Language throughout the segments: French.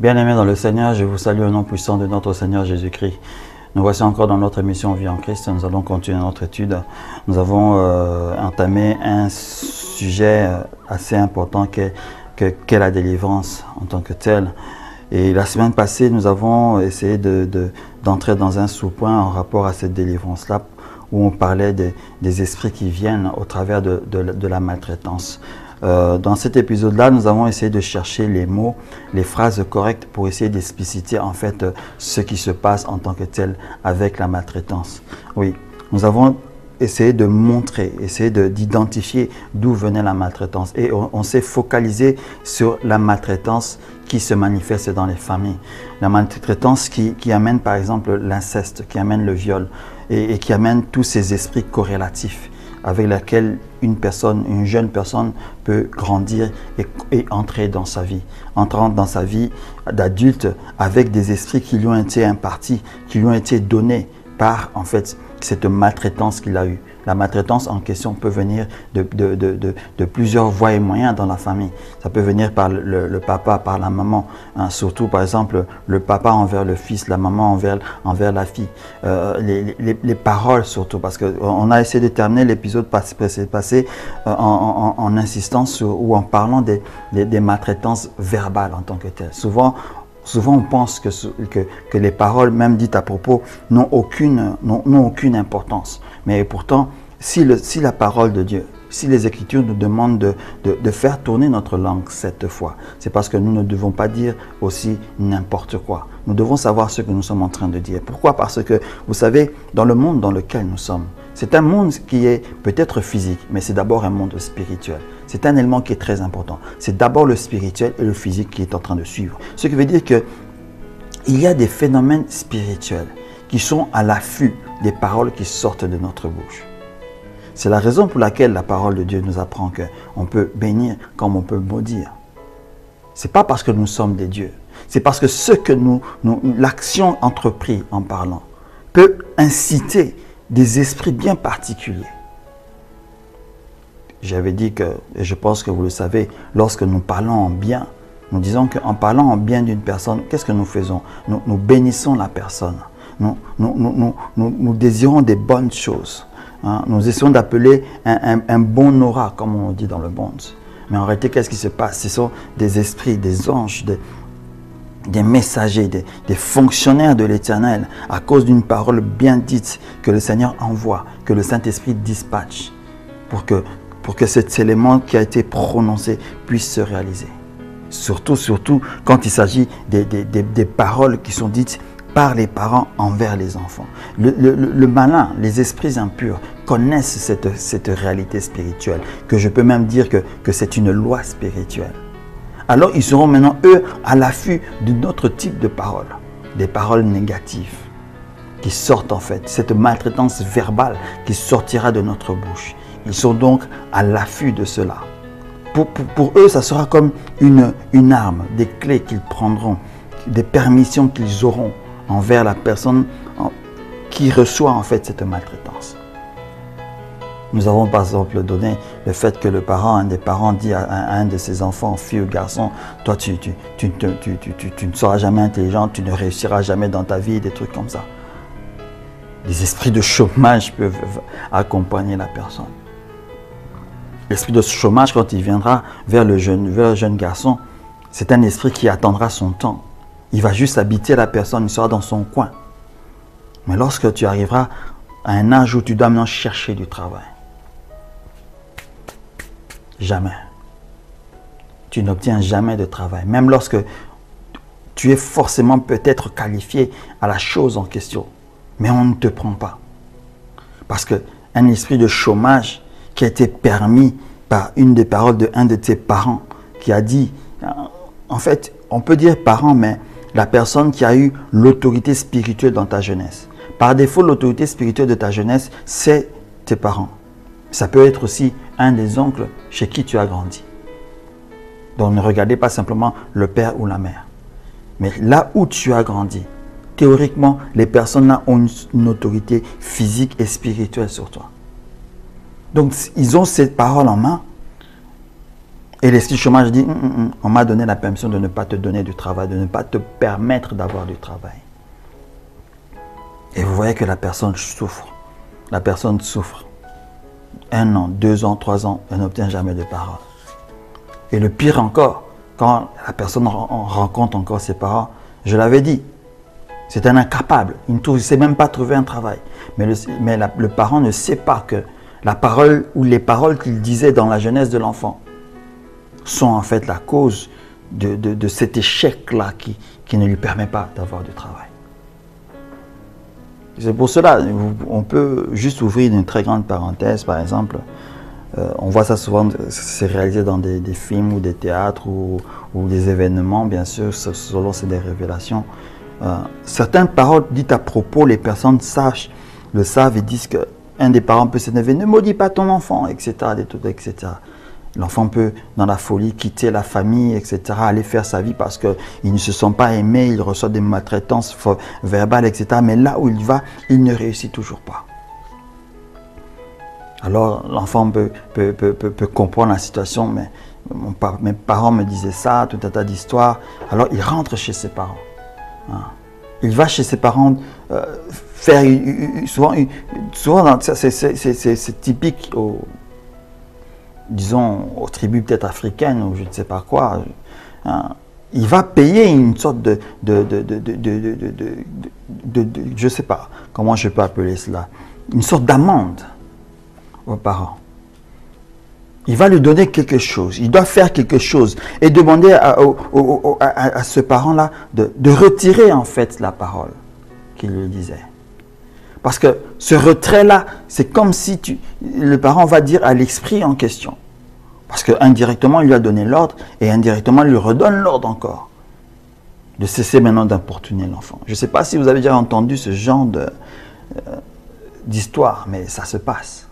Bien-aimés dans le Seigneur, je vous salue au nom puissant de notre Seigneur Jésus-Christ. Nous voici encore dans notre émission Vie en Christ. Nous allons continuer notre étude. Nous avons entamé un sujet assez important qu'est la délivrance en tant que telle. Et la semaine passée, nous avons essayé d'entrer dans un sous-point en rapport à cette délivrance-là, où on parlait des esprits qui viennent au travers de la maltraitance. Dans cet épisode-là, nous avons essayé de chercher les mots, les phrases correctes pour essayer d'expliciter en fait ce qui se passe en tant que tel avec la maltraitance. Oui, nous avons essayé de montrer, essayé d'identifier d'où venait la maltraitance. Et on s'est focalisé sur la maltraitance qui se manifeste dans les familles. La maltraitance qui amène par exemple l'inceste, qui amène le viol et qui amène tous ces esprits corrélatifs avec lesquels une jeune personne peut grandir et entrer dans sa vie. Entrant dans sa vie d'adulte avec des esprits qui lui ont été impartis, qui lui ont été donnés par en fait cette maltraitance qu'il a eue. La maltraitance en question peut venir de plusieurs voies et moyens dans la famille. Ça peut venir par le papa, par la maman, hein, surtout par exemple le papa envers le fils, la maman envers la fille. Les paroles surtout, parce qu'on a essayé de terminer l'épisode passé en insistant sur, ou en parlant des maltraitances verbales en tant que telles. Souvent, on pense que les paroles, même dites à propos, n'ont aucune importance. Mais pourtant, si la parole de Dieu, si les Écritures nous demandent de faire tourner notre langue cette fois, c'est parce que nous ne devons pas dire aussi n'importe quoi. Nous devons savoir ce que nous sommes en train de dire. Pourquoi? Parce que, vous savez, dans le monde dans lequel nous sommes, c'est un monde qui est peut-être physique, mais c'est d'abord un monde spirituel. C'est un élément qui est très important. C'est d'abord le spirituel et le physique qui est en train de suivre. Ce qui veut dire qu'il y a des phénomènes spirituels qui sont à l'affût des paroles qui sortent de notre bouche. C'est la raison pour laquelle la parole de Dieu nous apprend qu'on peut bénir comme on peut maudire. Ce n'est pas parce que nous sommes des dieux. C'est parce que l'action entreprise en parlant peut inciter des esprits bien particuliers. J'avais dit que, et je pense que vous le savez, lorsque nous parlons en bien, nous disons qu'en parlant en bien d'une personne, qu'est-ce que nous faisons? Nous bénissons la personne. Nous désirons des bonnes choses. Hein? Nous essayons d'appeler un bon aura, comme on dit dans le monde. Mais en réalité, qu'est-ce qui se passe? Ce sont des esprits, des anges, des messagers, des fonctionnaires de l'Éternel, à cause d'une parole bien dite que le Seigneur envoie, que le Saint-Esprit dispatche, pour que cet élément qui a été prononcé puisse se réaliser. Surtout quand il s'agit des paroles qui sont dites par les parents envers les enfants. Le malin, les esprits impurs connaissent cette réalité spirituelle, que je peux même dire que c'est une loi spirituelle. Alors ils seront maintenant, eux, à l'affût d'un autre type de paroles, des paroles négatives qui sortent en fait, cette maltraitance verbale qui sortira de notre bouche. Ils sont donc à l'affût de cela. Pour eux, ça sera comme une arme, des clés qu'ils prendront, des permissions qu'ils auront envers la personne qui reçoit en fait cette maltraitance. Nous avons par exemple donné le fait que un des parents dit à un de ses enfants, fille ou garçon, toi tu ne seras jamais intelligent, tu ne réussiras jamais dans ta vie, des trucs comme ça. Les esprits de chômage peuvent accompagner la personne. L'esprit de chômage, quand il viendra vers le jeune garçon, c'est un esprit qui attendra son temps. Il va juste habiter la personne, il sera dans son coin. Mais lorsque tu arriveras à un âge où tu dois maintenant chercher du travail, jamais. Tu n'obtiens jamais de travail. Même lorsque tu es forcément peut-être qualifié à la chose en question. Mais on ne te prend pas. Parce qu'un esprit de chômage qui a été permis par une des paroles d'un de tes parents qui a dit, en fait, on peut dire parent, mais la personne qui a eu l'autorité spirituelle dans ta jeunesse. Par défaut, l'autorité spirituelle de ta jeunesse, c'est tes parents. Ça peut être aussi un des oncles chez qui tu as grandi. Donc ne regardez pas simplement le père ou la mère. Mais là où tu as grandi, théoriquement, les personnes là ont une autorité physique et spirituelle sur toi. Donc, ils ont cette parole en main Et l'esprit chômage dit, on m'a donné la permission de ne pas te donner du travail, de ne pas te permettre d'avoir du travail. Et vous voyez que la personne souffre. La personne souffre. 1 an, 2 ans, 3 ans, elle n'obtient jamais de parole. Et le pire encore, quand la personne rencontre encore ses parents, je l'avais dit, c'est un incapable. Il ne sait même pas trouver un travail. Mais le parent ne sait pas que la parole ou les paroles qu'il disait dans la jeunesse de l'enfant sont en fait la cause de cet échec-là qui ne lui permet pas d'avoir du travail. C'est pour cela, on peut juste ouvrir une très grande parenthèse, par exemple. On voit ça souvent, c'est réalisé dans des films ou des théâtres ou des événements, bien sûr, selon c'est des révélations. Certaines paroles dites à propos, les personnes le savent et disent qu'un des parents peut s'énerver, ne maudis pas ton enfant, etc. etc. L'enfant peut, dans la folie, quitter la famille, etc., aller faire sa vie parce qu'il ne se sent pas aimé, il reçoit des maltraitances verbales, etc. Mais là où il va, il ne réussit toujours pas. Alors, l'enfant peut comprendre la situation, mais mes parents me disaient ça, tout un tas d'histoires. Alors, il rentre chez ses parents. Il va chez ses parents faire souvent c'est typique disons, aux tribus peut-être africaines ou je ne sais pas quoi, il va payer une sorte je ne sais pas comment je peux appeler cela, une sorte d'amende aux parents. Il va lui donner quelque chose, il doit faire quelque chose et demander à ce parent-là de retirer en fait la parole qu'il lui disait. Parce que ce retrait-là, c'est comme si le parent va dire à l'esprit en question. Parce qu'indirectement, il lui a donné l'ordre et indirectement, il lui redonne l'ordre encore. De cesser maintenant d'importuner l'enfant. Je ne sais pas si vous avez déjà entendu ce genre d'histoire, mais ça se passe.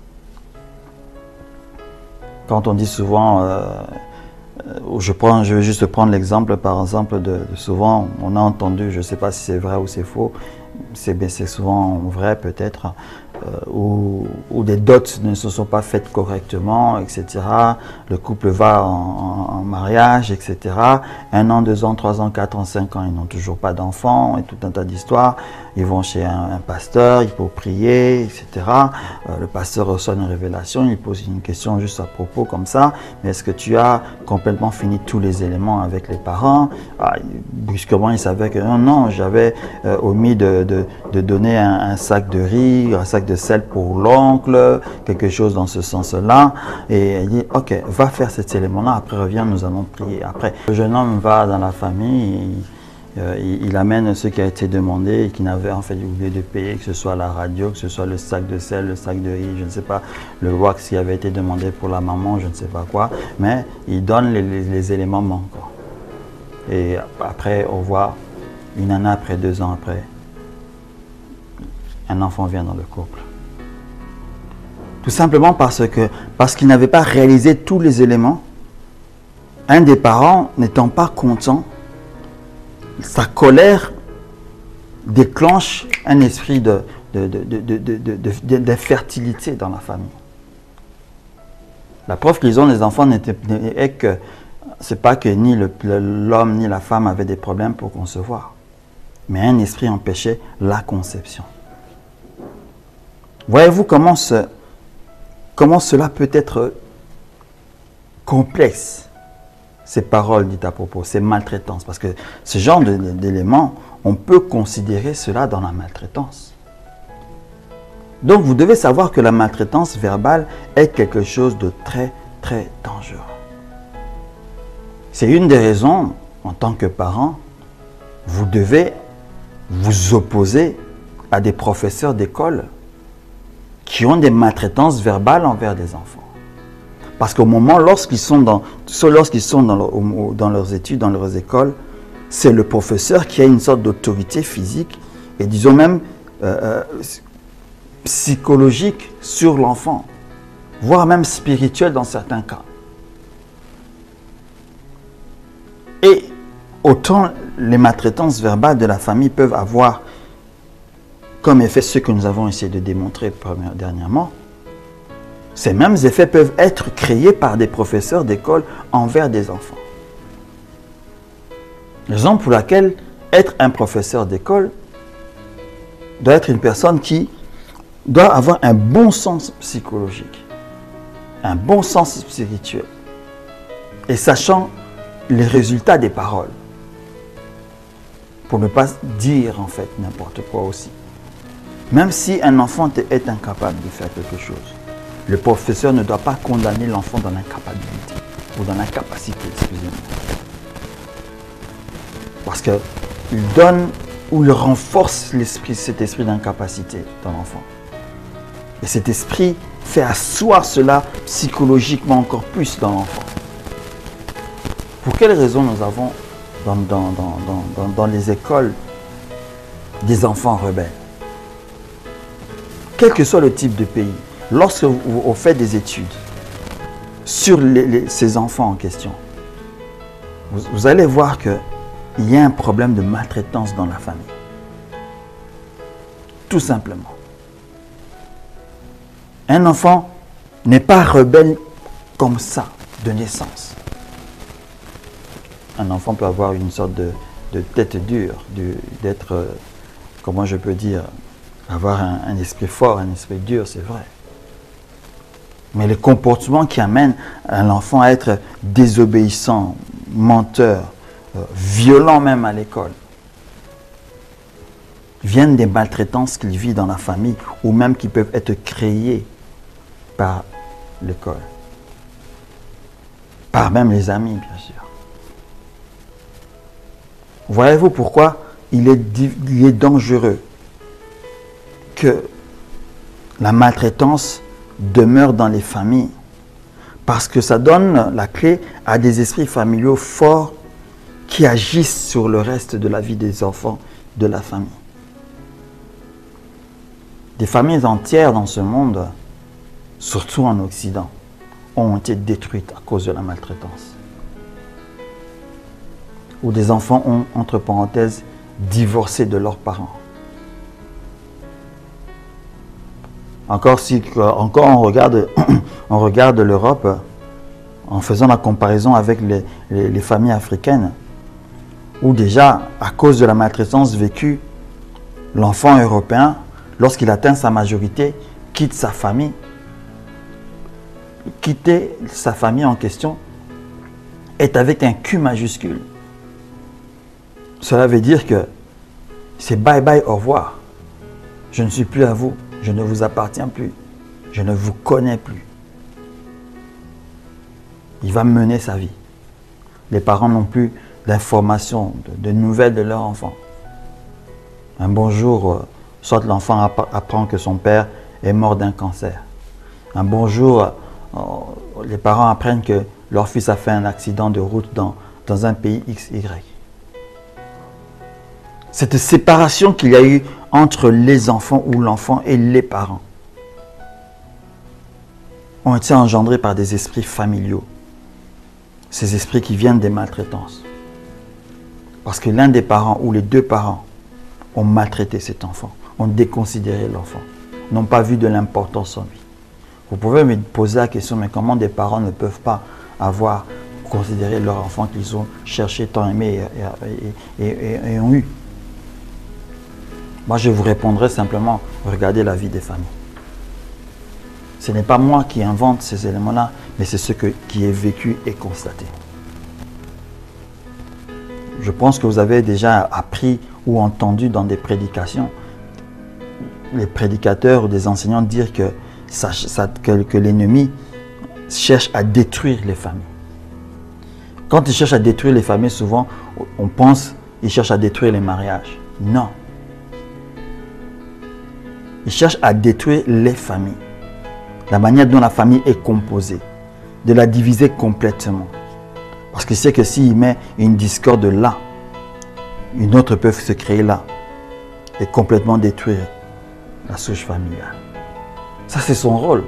Quand on dit souvent, je vais juste prendre l'exemple, par exemple, de souvent, on a entendu, je ne sais pas si c'est vrai ou c'est faux, c'est souvent vrai peut-être, où des dots ne se sont pas faites correctement, etc. Le couple va en mariage, etc. 1 an, 2 ans, 3 ans, 4 ans, 5 ans, ils n'ont toujours pas d'enfants et tout un tas d'histoires. Ils vont chez un pasteur, il faut prier, etc. Le pasteur reçoit une révélation, il pose une question juste à propos comme ça. Mais est-ce que tu as complètement fini tous les éléments avec les parents? Brusquement, il savait que non, j'avais omis de donner un sac de riz, un sac de sel pour l'oncle, quelque chose dans ce sens-là. Et il dit, ok, va faire cet élément-là, après reviens, nous allons prier. Après, le jeune homme va dans la famille, il amène ce qui a été demandé et qui n'avait en fait oublié de payer, que ce soit la radio, que ce soit le sac de sel, le sac de riz, je ne sais pas, le wax qui avait été demandé pour la maman, je ne sais pas quoi, mais il donne les éléments manquants. Et après, on voit 1 année après, 2 ans après, un enfant vient dans le couple. Tout simplement parce qu'il n'avait pas réalisé tous les éléments. Un des parents n'étant pas content, sa colère déclenche un esprit d'infertilité dans la famille. La preuve qu'ils ont, les enfants, est que c'est pas que ni l'homme ni la femme avaient des problèmes pour concevoir, mais un esprit empêchait la conception. Voyez-vous comment cela peut être complexe, ces paroles dites à propos, ces maltraitances. Parce que ce genre d'éléments, on peut considérer cela dans la maltraitance. Donc vous devez savoir que la maltraitance verbale est quelque chose de très, très dangereux. C'est une des raisons, en tant que parent, vous devez vous opposer à des professeurs d'école qui ont des maltraitances verbales envers des enfants. Parce qu'au moment, lorsqu'ils sont dans leurs études, dans leurs écoles, c'est le professeur qui a une sorte d'autorité physique et disons même psychologique sur l'enfant, voire même spirituelle dans certains cas. Et autant les maltraitances verbales de la famille peuvent avoir comme effet ce que nous avons essayé de démontrer dernièrement, Ces mêmes effets peuvent être créés par des professeurs d'école envers des enfants. Raison pour laquelle être un professeur d'école doit être une personne qui doit avoir un bon sens psychologique, un bon sens spirituel, et sachant les résultats des paroles, pour ne pas dire en fait n'importe quoi aussi. Même si un enfant est incapable de faire quelque chose, le professeur ne doit pas condamner l'enfant dans l'incapabilité ou dans l'incapacité, excusez-moi. Parce qu'il donne ou il renforce cet esprit d'incapacité dans l'enfant. Et cet esprit fait asseoir cela psychologiquement encore plus dans l'enfant. Pour quelles raisons nous avons dans les écoles des enfants rebelles? Quel que soit le type de pays, lorsque vous faites des études sur ces enfants en question, vous allez voir qu'il y a un problème de maltraitance dans la famille. Tout simplement. Un enfant n'est pas rebelle comme ça, de naissance. Un enfant peut avoir une sorte de tête dure, d'être, comment je peux dire, avoir un esprit fort, un esprit dur, c'est vrai. Mais le comportement qui amène un enfant à être désobéissant, menteur, violent même à l'école, viennent des maltraitances qu'il vit dans la famille ou même qui peuvent être créées par l'école. Par même les amis, bien sûr. Voyez-vous pourquoi il est dangereux que la maltraitance demeure dans les familles? Parce que ça donne la clé à des esprits familiaux forts qui agissent sur le reste de la vie des enfants de la famille. Des familles entières dans ce monde, surtout en Occident, ont été détruites à cause de la maltraitance. Où des enfants ont, entre parenthèses, divorcé de leurs parents. Encore on regarde l'Europe en faisant la comparaison avec les familles africaines, où déjà, à cause de la maltraitance vécue, l'enfant européen, lorsqu'il atteint sa majorité, quitte sa famille. Quitter sa famille en question est avec un Q majuscule. Cela veut dire que c'est bye bye, au revoir. Je ne suis plus à vous, je ne vous appartiens plus, je ne vous connais plus. Il va mener sa vie. Les parents n'ont plus d'informations, de nouvelles de leur enfant. Un bonjour, soit l'enfant apprend que son père est mort d'un cancer. Un bonjour, les parents apprennent que leur fils a fait un accident de route dans un pays XY. Cette séparation qu'il y a eu entre les enfants ou l'enfant et les parents ont été engendrés par des esprits familiaux. Ces esprits qui viennent des maltraitances. Parce que l'un des parents ou les deux parents ont maltraité cet enfant, ont déconsidéré l'enfant, n'ont pas vu de l'importance en lui. Vous pouvez me poser la question, mais comment des parents ne peuvent pas avoir considéré leur enfant qu'ils ont cherché, tant aimé et ont eu? Moi, je vous répondrai simplement, regardez la vie des familles. Ce n'est pas moi qui invente ces éléments-là, mais c'est ce qui est vécu et constaté. Je pense que vous avez déjà appris ou entendu dans des prédications, les prédicateurs ou des enseignants dire que l'ennemi cherche à détruire les familles. Quand il cherche à détruire les familles, souvent, on pense qu'il cherche à détruire les mariages. Non. Il cherche à détruire les familles. La manière dont la famille est composée. De la diviser complètement. Parce qu'il sait que s'il met une discorde là, une autre peut se créer là. Et complètement détruire la souche familiale. Ça, c'est son rôle.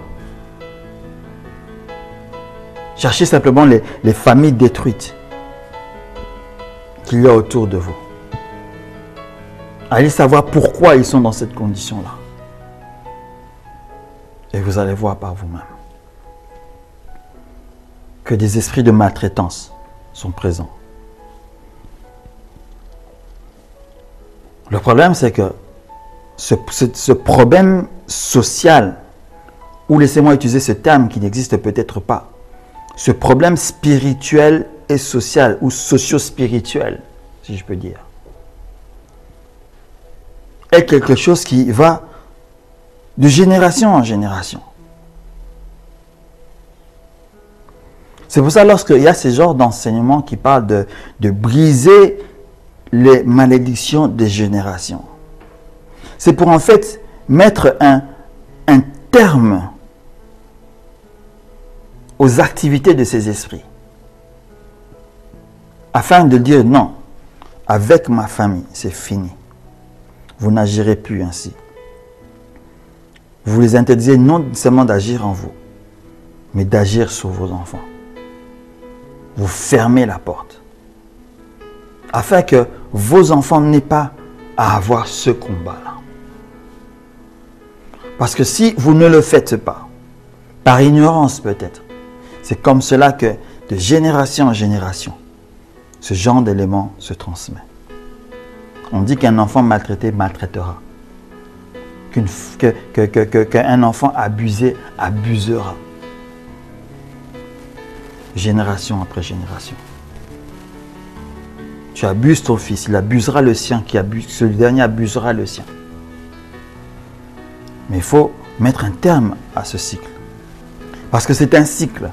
Cherchez simplement les familles détruites qu'il y a autour de vous. Allez savoir pourquoi ils sont dans cette condition-là. Et vous allez voir par vous-même. que des esprits de maltraitance sont présents. Le problème, c'est que ce problème social, ou laissez-moi utiliser ce terme qui n'existe peut-être pas, ce problème spirituel et social, ou socio-spirituel, si je peux dire, est quelque chose qui va de génération en génération. C'est pour ça, lorsqu'il y a ce genre d'enseignement qui parle de briser les malédictions des générations, c'est pour en fait mettre un terme aux activités de ces esprits, afin de dire non, avec ma famille, c'est fini. Vous n'agirez plus ainsi. Vous les interdisez non seulement d'agir en vous, mais d'agir sur vos enfants. Vous fermez la porte, afin que vos enfants n'aient pas à avoir ce combat-là. Parce que si vous ne le faites pas, par ignorance peut-être, c'est comme cela que de génération en génération, ce genre d'élément se transmet. On dit qu'un enfant maltraité maltraitera. Qu'un enfant abusé abusera. Génération après génération. Tu abuses ton fils, il abusera le sien, ce dernier abusera le sien. Mais il faut mettre un terme à ce cycle. Parce que c'est un cycle.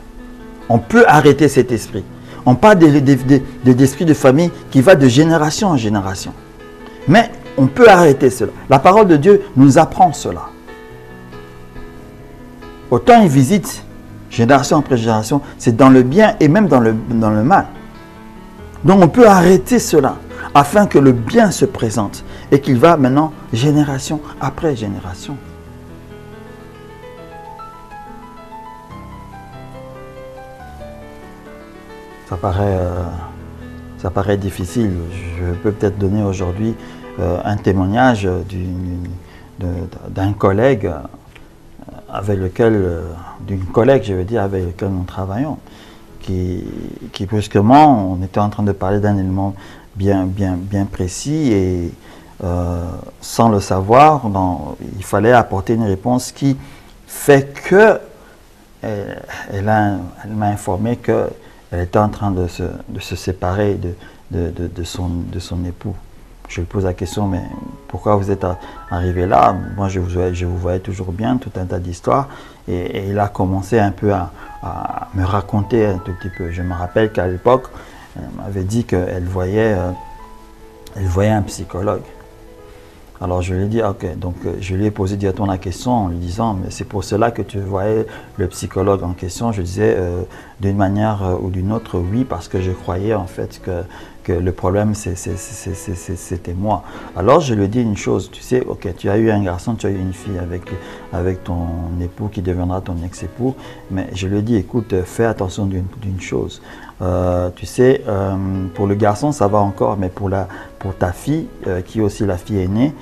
On peut arrêter cet esprit. On parle d'esprit de famille qui va de génération en génération. Mais on peut arrêter cela. La parole de Dieu nous apprend cela. Autant il visite génération après génération, c'est dans le bien et même dans le mal. Donc on peut arrêter cela afin que le bien se présente et qu'il va maintenant génération après génération. Ça paraît difficile. Je peux peut-être donner aujourd'hui un témoignage d'un collègue d'une collègue, je veux dire, avec lequel nous travaillons, qui brusquement, on était en train de parler d'un élément bien précis et sans le savoir, il fallait apporter une réponse qui fait que elle m'a informé qu'elle était en train de se séparer de son époux. Je lui pose la question, mais pourquoi vous êtes arrivé là? Moi, je vous voyais toujours bien, tout un tas d'histoires. Et il a commencé un peu à me raconter un tout petit peu. Je me rappelle qu'à l'époque, elle m'avait dit qu'elle voyait un psychologue. Alors je lui ai dit, ok, donc je lui ai posé directement la question en lui disant, mais c'est pour cela que tu voyais le psychologue en question. Je disais, d'une manière ou d'une autre, oui, parce que je croyais en fait que le problème c'était moi. Alors je lui ai dit une chose, tu sais, ok, tu as eu un garçon, tu as eu une fille avec ton époux qui deviendra ton ex-époux, mais je lui ai dit, écoute, fais attention d'une chose. Tu sais, pour le garçon ça va encore, mais pour ta fille, qui est aussi la fille aînée,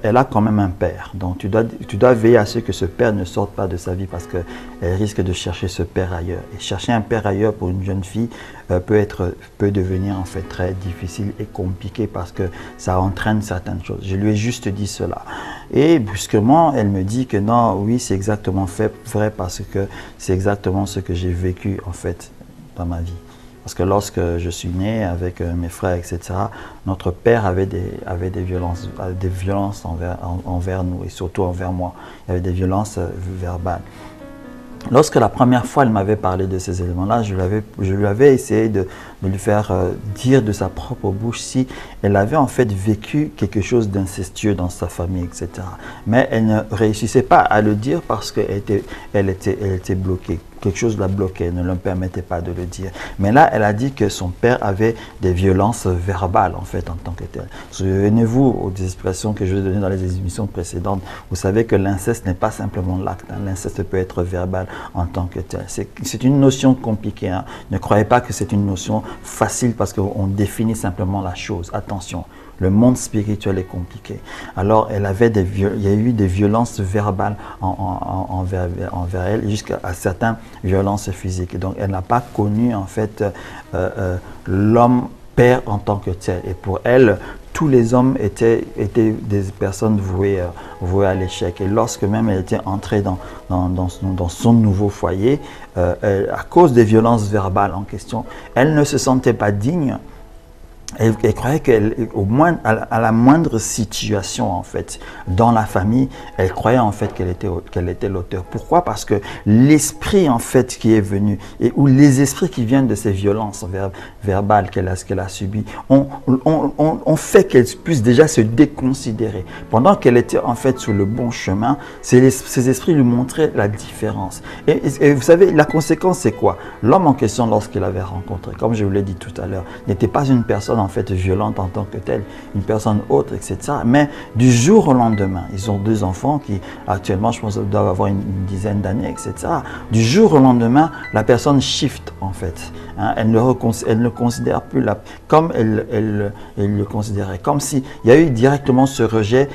elle a quand même un père. Donc tu dois veiller à ce que ce père ne sorte pas de sa vie, parce qu'elle risque de chercher ce père ailleurs. Et chercher un père ailleurs pour une jeune fille peut devenir en fait très difficile et compliqué, parce que ça entraîne certaines choses. Je lui ai juste dit cela. Et brusquement, elle me dit que non, oui, c'est exactement vrai, parce que c'est exactement ce que j'ai vécu en fait dans ma vie. Parce que lorsque je suis né avec mes frères, etc., notre père avait des violences envers nous, et surtout envers moi. Il y avait des violences verbales. Lorsque la première fois elle m'avait parlé de ces éléments-là, je lui avais essayé de lui faire dire de sa propre bouche si elle avait en fait vécu quelque chose d'incestueux dans sa famille, etc. Mais elle ne réussissait pas à le dire parce qu'elle était bloquée. Quelque chose la bloquait, ne lui permettait pas de le dire. Mais là, elle a dit que son père avait des violences verbales, en fait, en tant que tel. Souvenez-vous aux expressions que je vous ai données dans les émissions précédentes. Vous savez que l'inceste n'est pas simplement l'acte. Hein. L'inceste peut être verbal en tant que tel. C'est une notion compliquée. Hein. Ne croyez pas que c'est une notion facile parce qu'on définit simplement la chose. Attention. le monde spirituel est compliqué. Alors, il y a eu des violences verbales envers elle, jusqu'à certaines violences physiques. Et donc, elle n'a pas connu, en fait, l'homme père en tant que tel. Et pour elle, tous les hommes étaient des personnes vouées à l'échec. Et lorsque même elle était entrée dans son nouveau foyer, à cause des violences verbales en question, elle ne se sentait pas digne. Elle croyait à la moindre situation, en fait, dans la famille, elle croyait en fait qu'elle était l'auteur. Pourquoi? Parce que l'esprit, en fait, qui est venu, ou les esprits qui viennent de ces violences verbales qu'elle a subies, ont fait qu'elle puisse déjà se déconsidérer. Pendant qu'elle était, en fait, sur le bon chemin, ces esprits lui montraient la différence. Et vous savez, la conséquence, c'est quoi? L'homme en question, lorsqu'il avait rencontré, comme je vous l'ai dit tout à l'heure, n'était pas une personne en fait violente en tant que telle, une personne autre, etc. Mais du jour au lendemain, ils ont 2 enfants qui actuellement, je pense, doivent avoir une dizaine d'années, etc. Du jour au lendemain, la personne shift en fait. Hein, elle ne considère plus comme elle le considérait. Comme s'il y a eu directement ce rejet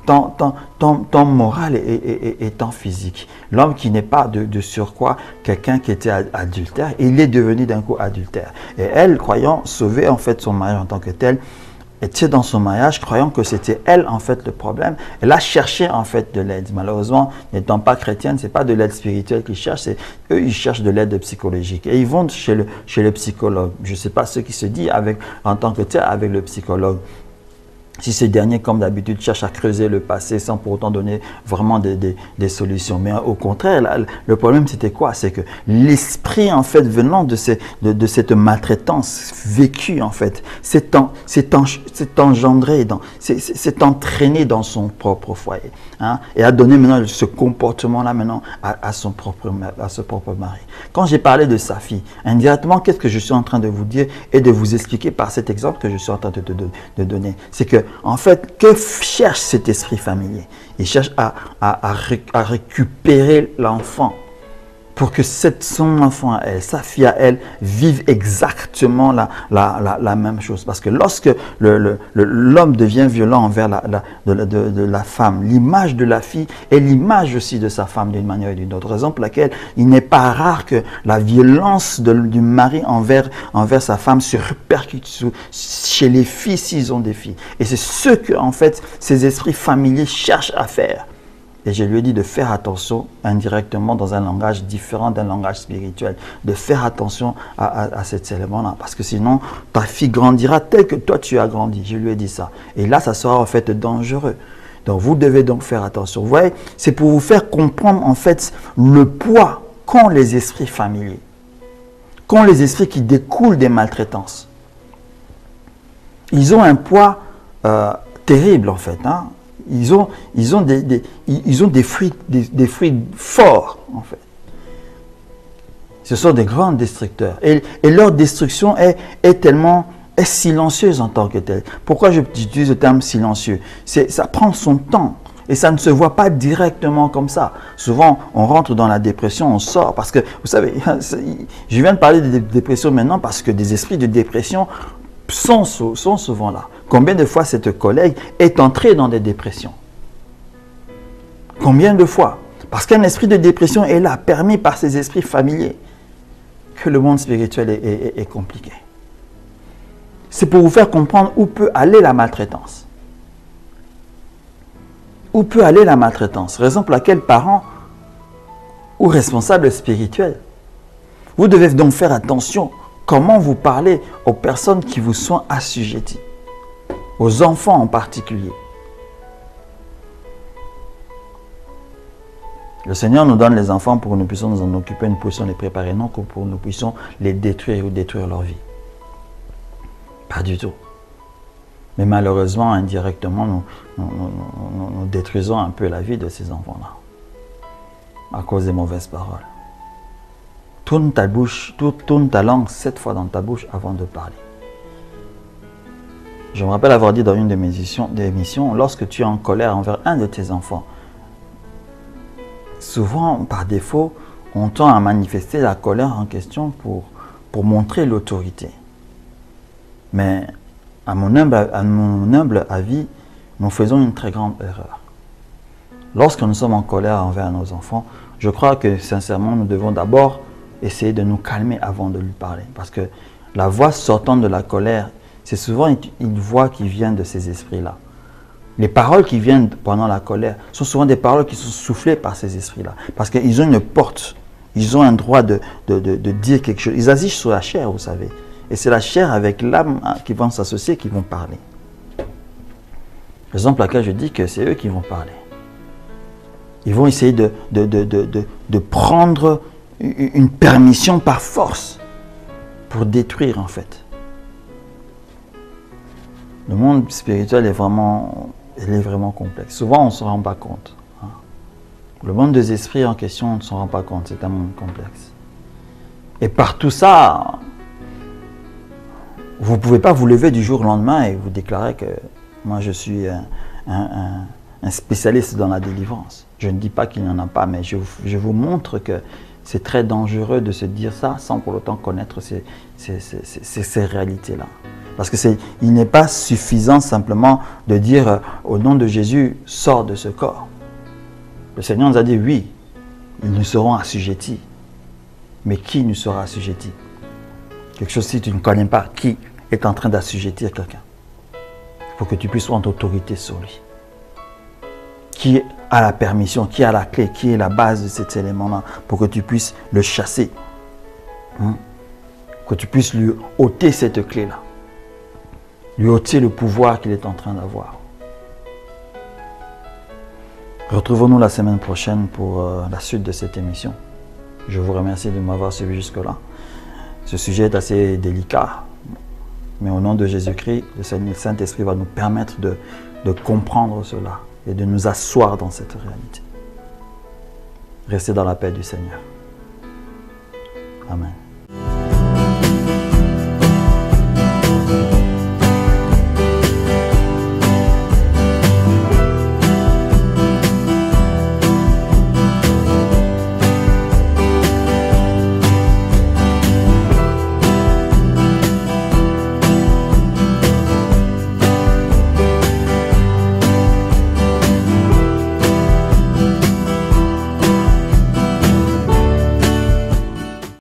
tant moral et tant physique. L'homme qui n'est pas de surcroît quelqu'un qui était adultère, il est devenu d'un coup adultère. Et elle, croyant sauver en fait son mariage en tant que tel, était dans son mariage, croyant que c'était elle en fait le problème. Elle a cherché en fait de l'aide. Malheureusement, n'étant pas chrétienne, c'est pas de l'aide spirituelle qu'ils cherchent, c'est eux, ils cherchent de l'aide psychologique. Et ils vont chez le psychologue. Je ne sais pas ce qui se dit en tant que tel avec le psychologue. Si ce dernier, comme d'habitude, cherche à creuser le passé sans pour autant donner vraiment des solutions. Mais au contraire, le problème, c'était quoi? C'est que l'esprit, en fait, venant de cette maltraitance vécue, en fait, s'est engendré, s'est entraîné dans son propre foyer. Hein, et a donné maintenant ce comportement-là maintenant à son propre mari. Quand j'ai parlé de sa fille, indirectement, qu'est-ce que je suis en train de vous dire et de vous expliquer par cet exemple que je suis en train de donner? C'est que, en fait, que cherche cet esprit familier? Il cherche à récupérer l'enfant pour que son enfant à elle, sa fille à elle, vive exactement la même chose. Parce que lorsque l'homme devient violent envers la femme, l'image de la fille est l'image aussi de sa femme d'une manière ou d'une autre. Raison pour laquelle il n'est pas rare que la violence du mari envers sa femme se répercute chez les filles s'ils ont des filles. Et c'est ce que, en fait, ces esprits familiers cherchent à faire. Et je lui ai dit de faire attention indirectement dans un langage différent d'un langage spirituel, de faire attention à cet élément-là. Parce que sinon, ta fille grandira tel que toi tu as grandi. Je lui ai dit ça. Et là, ça sera en fait dangereux. Donc vous devez donc faire attention. Vous voyez, c'est pour vous faire comprendre en fait le poids qu'ont les esprits familiers, qu'ont les esprits qui découlent des maltraitances. Ils ont un poids terrible en fait, hein. Ils ont des fruits forts, en fait. Ce sont des grands destructeurs. Et leur destruction est silencieuse en tant que telle. Pourquoi j'utilise le terme silencieux? Ça prend son temps. Et ça ne se voit pas directement comme ça. Souvent, on rentre dans la dépression, on sort. Parce que, vous savez, je viens de parler de dépression maintenant parce que des esprits de dépression sont souvent là. Combien de fois cette collègue est entrée dans des dépressions? Combien de fois? Parce qu'un esprit de dépression est là, permis par ces esprits familiers, que le monde spirituel est compliqué. C'est pour vous faire comprendre où peut aller la maltraitance. Où peut aller la maltraitance? Raison pour laquelle parents ou responsables spirituels, vous devez donc faire attention comment vous parlez aux personnes qui vous sont assujetties. Aux enfants en particulier. Le Seigneur nous donne les enfants pour que nous puissions nous en occuper, nous puissions les préparer, non que pour que nous puissions les détruire ou détruire leur vie. Pas du tout. Mais malheureusement, indirectement, nous détruisons un peu la vie de ces enfants-là. À cause des mauvaises paroles. Tourne ta bouche, tourne ta langue 7 fois dans ta bouche avant de parler. Je me rappelle avoir dit dans une de mes émissions, lorsque tu es en colère envers un de tes enfants, souvent, par défaut, on tend à manifester la colère en question pour montrer l'autorité. Mais à mon humble avis, nous faisons une très grande erreur. Lorsque nous sommes en colère envers nos enfants, je crois que sincèrement, nous devons d'abord essayer de nous calmer avant de lui parler. Parce que la voix sortant de la colère, c'est souvent une voix qui vient de ces esprits-là. Les paroles qui viennent pendant la colère sont souvent des paroles qui sont soufflées par ces esprits-là. Parce qu'ils ont une porte, ils ont un droit de dire quelque chose. Ils agissent sur la chair, vous savez. Et c'est la chair avec l'âme qui vont s'associer, qui vont parler. Raison pour laquelle je dis que c'est eux qui vont parler. Ils vont essayer de prendre une permission par force pour détruire en fait. Le monde spirituel est vraiment complexe. Souvent on ne se rend pas compte. Le monde des esprits en question, on ne s'en rend pas compte. C'est un monde complexe. Et par tout ça, vous ne pouvez pas vous lever du jour au lendemain et vous déclarer que moi je suis un spécialiste dans la délivrance. Je ne dis pas qu'il n'y en a pas, mais je vous montre que c'est très dangereux de se dire ça sans pour autant connaître ces réalités-là. Parce que il n'est pas suffisant simplement de dire au nom de Jésus, sors de ce corps. Le Seigneur nous a dit oui, ils nous seront assujettis. Mais qui nous sera assujetti? Quelque chose si tu ne connais pas, qui est en train d'assujettir quelqu'un? Il faut que tu puisses prendre autorité sur lui. Qui a la permission, qui a la clé, qui est la base de cet élément-là pour que tu puisses le chasser. Que tu puisses lui ôter cette clé-là. Lui ôter le pouvoir qu'il est en train d'avoir. Retrouvons-nous la semaine prochaine pour la suite de cette émission. Je vous remercie de m'avoir suivi jusque-là. Ce sujet est assez délicat, mais au nom de Jésus-Christ, le Saint-Esprit va nous permettre de comprendre cela et de nous asseoir dans cette réalité. Restez dans la paix du Seigneur. Amen.